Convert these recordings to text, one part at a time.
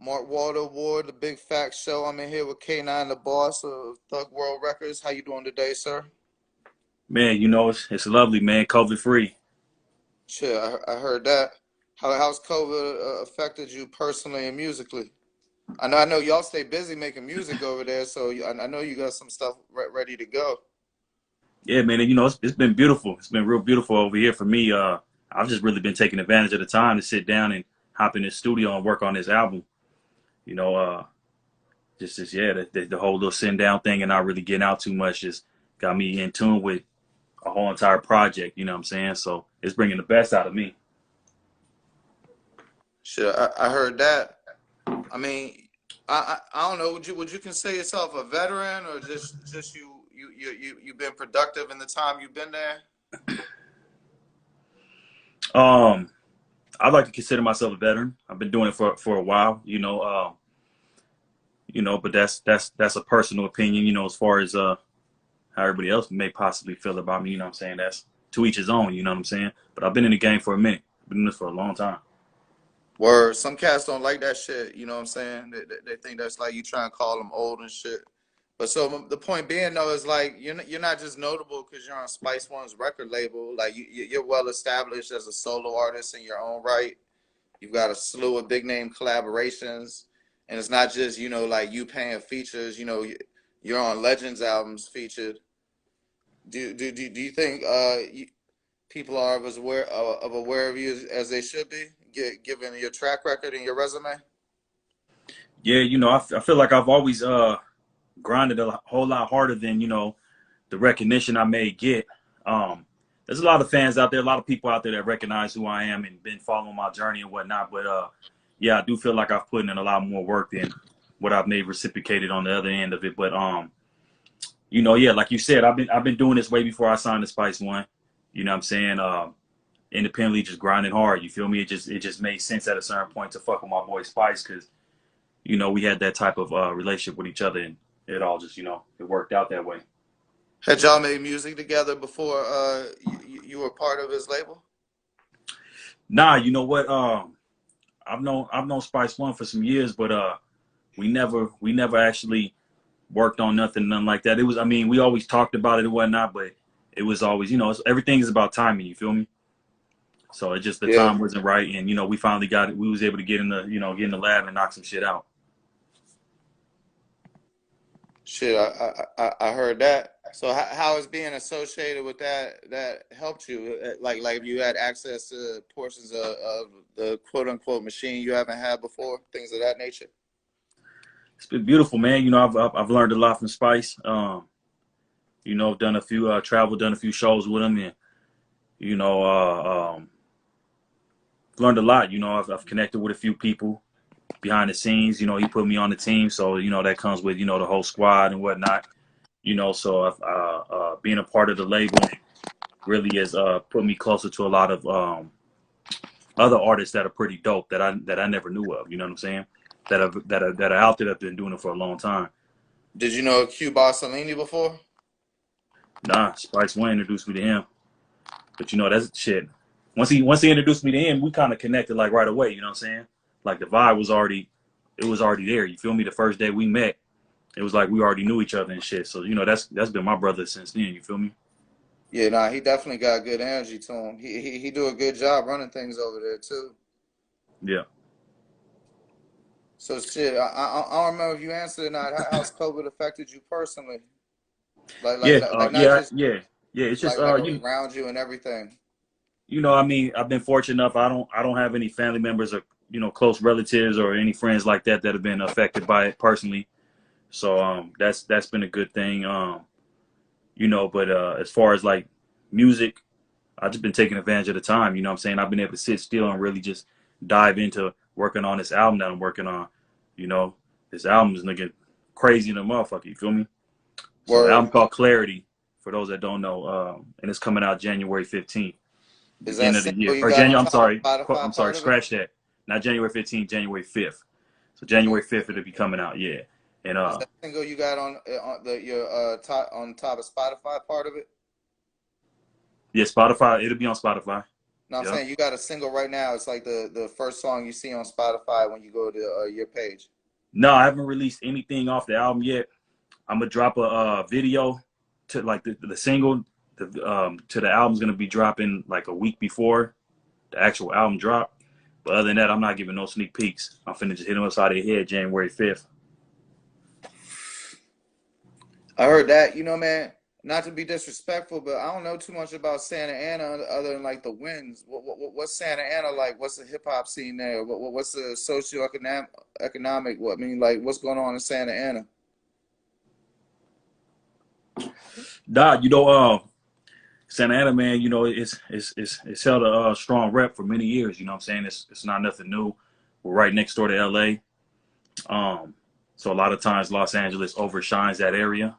Mark Walter Ward, the Big Factz Show. I'm in here with K9, the boss of Thug World Records. How you doing today, sir? Man, it's lovely, man. COVID free. Shit, I heard that. How's COVID affected you personally and musically? I know y'all stay busy making music over there, so I know you got some stuff ready to go. Yeah, man. And, it's been beautiful. It's been real beautiful over here for me. I've just really been taking advantage of the time to sit down and hop in the studio and work on this album. You know, uh, just yeah, the whole little sitting down thing and not really getting out too much just got me in tune with a whole entire project. You know what I'm saying? So it's bringing the best out of me. Shit, I heard that. I mean, I don't know. Would you consider yourself a veteran or just you've been productive in the time you've been there? Um, I'd like to consider myself a veteran. I've been doing it for a while. But that's a personal opinion. As far as how everybody else may possibly feel about me. You know what I'm saying? That's to each his own, you know what I'm saying? But I've been in the game for a minute. I've been in this for a long time. Where some cats don't like that shit, you know what I'm saying? They think that's like you trying to call them old and shit. But so the point being though is like you're not just notable because you're on Spice One's record label. Like you're well established as a solo artist in your own right. You've got a slew of big name collaborations, and it's not just like you paying features. You're on Legends albums featured. Do you think people are aware of you as they should be, given your track record and your resume? Yeah, I feel like I've always grinded a whole lot harder than, the recognition I may get. There's a lot of fans out there, a lot of people out there that recognize who I am and been following my journey and whatnot. But yeah, I do feel like I've put in a lot more work than what I've made reciprocated on the other end of it. But yeah, like you said, I've been doing this way before I signed the Spice One. You know what I'm saying? Independently, just grinding hard. You feel me? It just made sense at a certain point to fuck with my boy Spice because we had that type of relationship with each other, and it all just it worked out that way. Had y'all made music together before you were part of his label? Nah, you know what? I've known Spice One for some years, but we never actually worked on nothing like that. It was, I mean, we always talked about it and whatnot, but it was always, everything is about timing. You feel me? So it just the Yeah. time wasn't right, and we finally got it. We was able to get in the lab and knock some shit out. Shit, I heard that. So how is being associated with that helped you? Like if you had access to portions of the quote unquote machine you haven't had before, things of that nature. It's been beautiful, man. I've learned a lot from Spice. I've done a few travel, done a few shows with him, and you know, learned a lot. I've connected with a few people behind the scenes. He put me on the team, so that comes with the whole squad and whatnot. So being a part of the label really has put me closer to a lot of other artists that are pretty dope that I never knew of. You know what I'm saying? That are out there that have been doing it for a long time. Did you know Q Barcelini before? Nah, Spice One introduced me to him, but that's shit. Once he introduced me to him, we kind of connected like right away. You know what I'm saying? Like the vibe was already there. You feel me? The first day we met, it was like we already knew each other and shit. So that's been my brother since then. You feel me? Yeah, nah, he definitely got good energy to him. He do a good job running things over there too. Yeah. So shit, I don't remember if you answered or not. How's COVID affected you personally? Yeah. Not Yeah. just Yeah. Yeah. It's just like around you and everything. I mean, I've been fortunate enough. I don't have any family members or close relatives or any friends like that have been affected by it personally. So that's been a good thing. But as far as like music, I've just been taking advantage of the time. You know what I'm saying? I've been able to sit still and really just dive into working on this album that I'm working on. You know, this album is looking crazy in the motherfucker. You feel me? So the Word. album called Clarity, for those that don't know, and it's coming out January 15th, Is that beginning of the single year. you Or got January, on I'm top sorry. I'm Spotify sorry, part of it? scratch that. Not January 15th, January 5th. So January 5th it'll be coming out, yeah. And Is that single you got on your top top of Spotify part of it? yeah, Spotify, it'll be on Spotify. No, I'm Yep. saying you got a single right now. It's like the first song you see on Spotify when you go to your page. No, I haven't released anything off the album yet. I'm gonna drop a video to like the single. To the album's gonna be dropping like a week before the actual album drop. But other than that, I'm not giving no sneak peeks. I'm finna just hit them upside the head January 5th. I heard that, man. Not to be disrespectful, but I don't know too much about Santa Ana other than like the winds. What's Santa Ana like? What's the hip hop scene there? What's the socioeconomic? What I mean, like what's going on in Santa Ana? Nah, Santa Ana, man, it's held a strong rep for many years. You know what I'm saying? It's not nothing new. We're right next door to LA. So a lot of times Los Angeles overshines that area.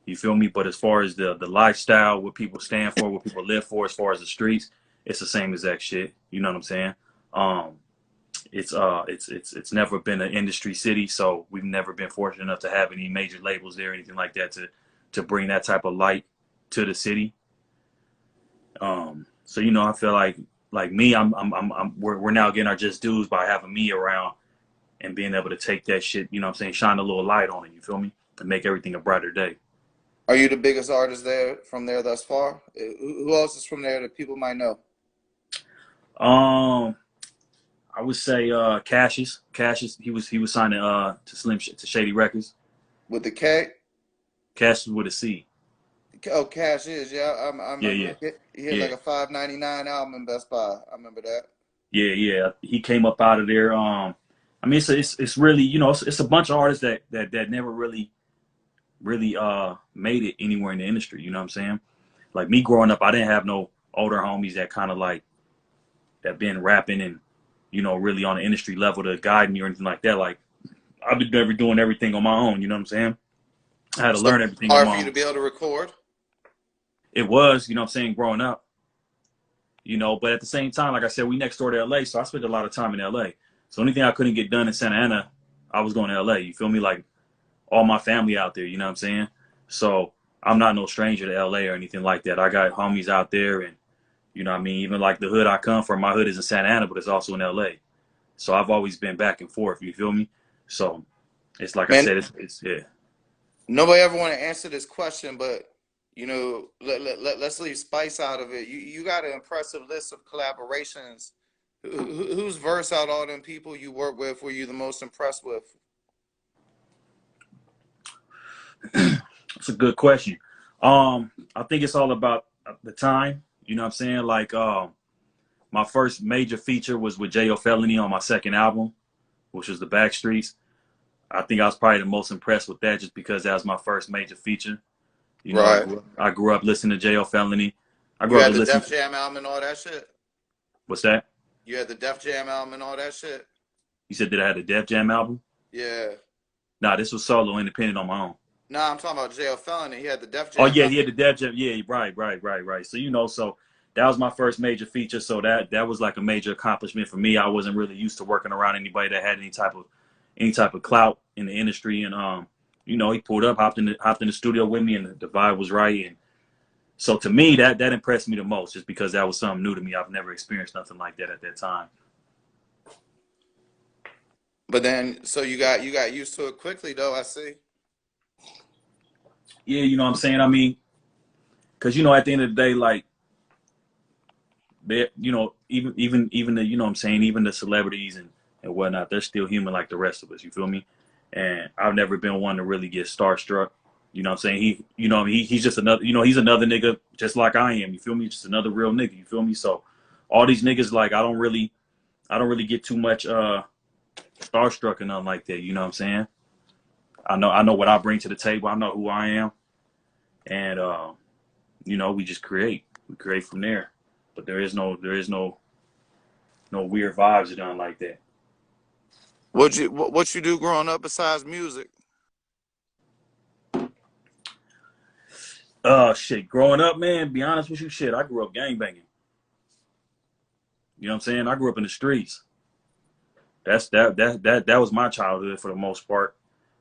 You feel me? But as far as the lifestyle, what people stand for, what people live for, as far as the streets, it's the same exact shit. You know what I'm saying? Um, it's never been an industry city, so we've never been fortunate enough to have any major labels there, anything like that, to bring that type of light to the city. So I feel like me, we're now getting our just dues by having me around and being able to take that shit. You know what I'm saying? Shine a little light on it. You feel me? And make everything a brighter day. Are you the biggest artist there from there thus far? Who else is from there that people might know? Um, I would say Cassius. Cassius, he was signing to to Shady Records. With the K? Cassius with a C. Oh, Cash is, yeah. I Yeah, remember yeah, he had like yeah, a 5.99 album in Best Buy. I remember that. yeah, yeah. He came up out of there. I mean, it's really it's a bunch of artists that never really made it anywhere in the industry. You know what I'm saying? Like me growing up, I didn't have no older homies that kind of like that been rapping and really on the industry level to guide me or anything like that. Like I've been never doing everything on my own. You know what I'm saying? I had to So learn everything on hard my for you to own. be able to record? It was, what I'm saying, growing up. But at the same time, like I said, we next door to LA, so I spent a lot of time in LA. So anything I couldn't get done in Santa Ana, I was going to LA. You feel me? Like all my family out there, you know what I'm saying? So I'm not no stranger to LA or anything like that. I got homies out there and you know what I mean? Even like the hood I come from, my hood is in Santa Ana, but it's also in LA. So I've always been back and forth, you feel me? So it's like I Man, said, it's yeah. nobody ever want to answer this question, but let's leave Spice out of it. You got an impressive list of collaborations. Whose verse out all them people you work with were you the most impressed with? It's a good question. I think it's all about the time. You know what I'm saying? Like my first major feature was with J.O. Felony on my second album, which was the Backstreets. I think I was probably the most impressed with that just because that was my first major feature. I Right. grew up listening to J.O. Felony. I You grew up had to the listen. Def Jam album and all that shit. What's that? You had the Def Jam album and all that shit. You said, did I have the Def Jam album? Yeah. Nah, this was solo, independent on my own. Nah, I'm talking about J.O. Felony. He had the Def Oh Jam yeah, album. he had the Def Jam. Yeah, right. So that was my first major feature. So that was like a major accomplishment for me. I wasn't really used to working around anybody that had any type of clout in the industry. And he pulled up, hopped in the studio with me, and the vibe was right. And so to me, that impressed me the most, just because that was something new to me. I've never experienced nothing like that at that time. But then, so you got used to it quickly, though. I see. Yeah, you know what I'm saying. I mean, because at the end of the day, like they, even the what I'm saying, even the celebrities and whatnot, they're still human like the rest of us. You feel me? And I've never been one to really get starstruck. You know what I'm saying? He's just another, he's another nigga just like I am. You feel me? Just another real nigga. You feel me? So all these niggas, like, I don't really get too much starstruck or nothing like that. You know what I'm saying? I know what I bring to the table. I know who I am. And we just create. We create from there. But there is no weird vibes or nothing like that. What you do growing up besides music? Shit. Growing up, man, be honest with you, shit, I grew up gangbanging. You know what I'm saying? I grew up in the streets. That was my childhood for the most part.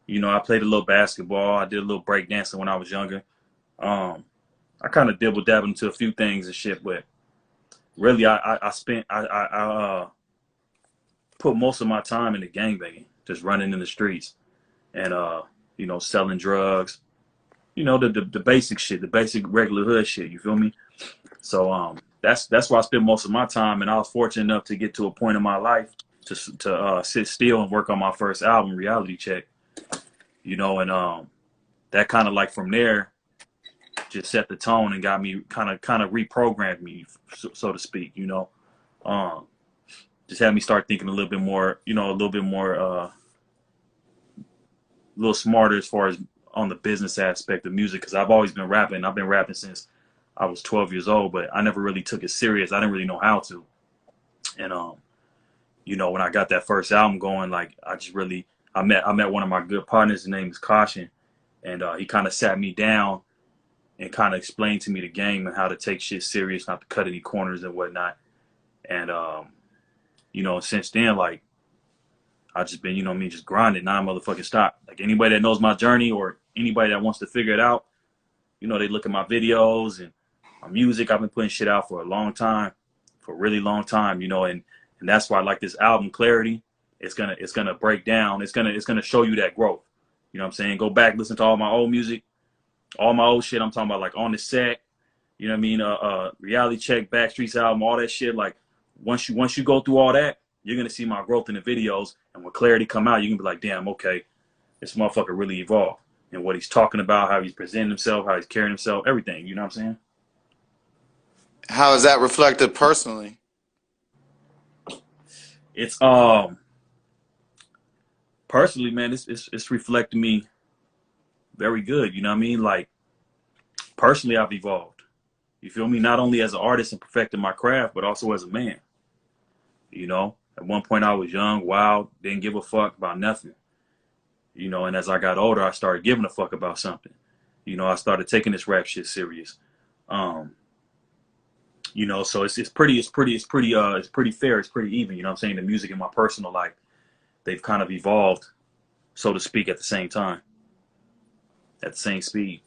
I played a little basketball. I did a little breakdancing when I was younger. I kind of dibble dabbled into a few things and shit, but really, I spent, put most of my time into gangbanging, just running in the streets and, you know, selling drugs, you know, the basic shit, the basic regular hood shit. You feel me? So, that's where I spent most of my time. And I was fortunate enough to get to a point in my life to sit still and work on my first album, Reality Check, you know, and, that kind of like from there just set the tone and got me kind of reprogrammed me, so to speak, you know. Um, just had me start thinking a little bit more, you know, a little bit more, a little smarter as far as on the business aspect of music. Because I've always been rapping. I've been rapping since I was 12 years old, but I never really took it serious. I didn't really know how to. And you know, when I got that first album going, like I just really, I met one of my good partners. His name is Caution, and he kind of sat me down and kind of explained to me the game and how to take shit serious, not to cut any corners and whatnot. And you know, since then, like I just been, you know, me just grinding, non-motherfucking stop. Like anybody that knows my journey or anybody that wants to figure it out, you know, they look at my videos and my music. I've been putting shit out for a long time, for a really long time, you know, and that's why I like this album, Clarity. It's gonna break down. It's gonna show you that growth. You know what I'm saying? Go back, listen to all my old music, all my old shit. I'm talking about like On the Set, you know what I mean? Reality Check, Backstreet's album, all that shit. Like once you go through all that, you're gonna see my growth in the videos. And when Clarity come out, you can be like, damn, okay, this motherfucker really evolved. And what he's talking about, how he's presenting himself, how he's carrying himself, everything. You know what I'm saying? How is that reflected personally? It's personally, man, it's reflecting me very good. You know what I mean? Like personally, I've evolved. You feel me? Not only as an artist and perfecting my craft, but also as a man. You know, at one point I was young, wild, didn't give a fuck about nothing. You know, and as I got older, I started giving a fuck about something. You know, I started taking this rap shit serious. Um, you know, so it's pretty fair, it's pretty even. You know what I'm saying? The music and my personal life, they've kind of evolved, so to speak, at the same time, at the same speed.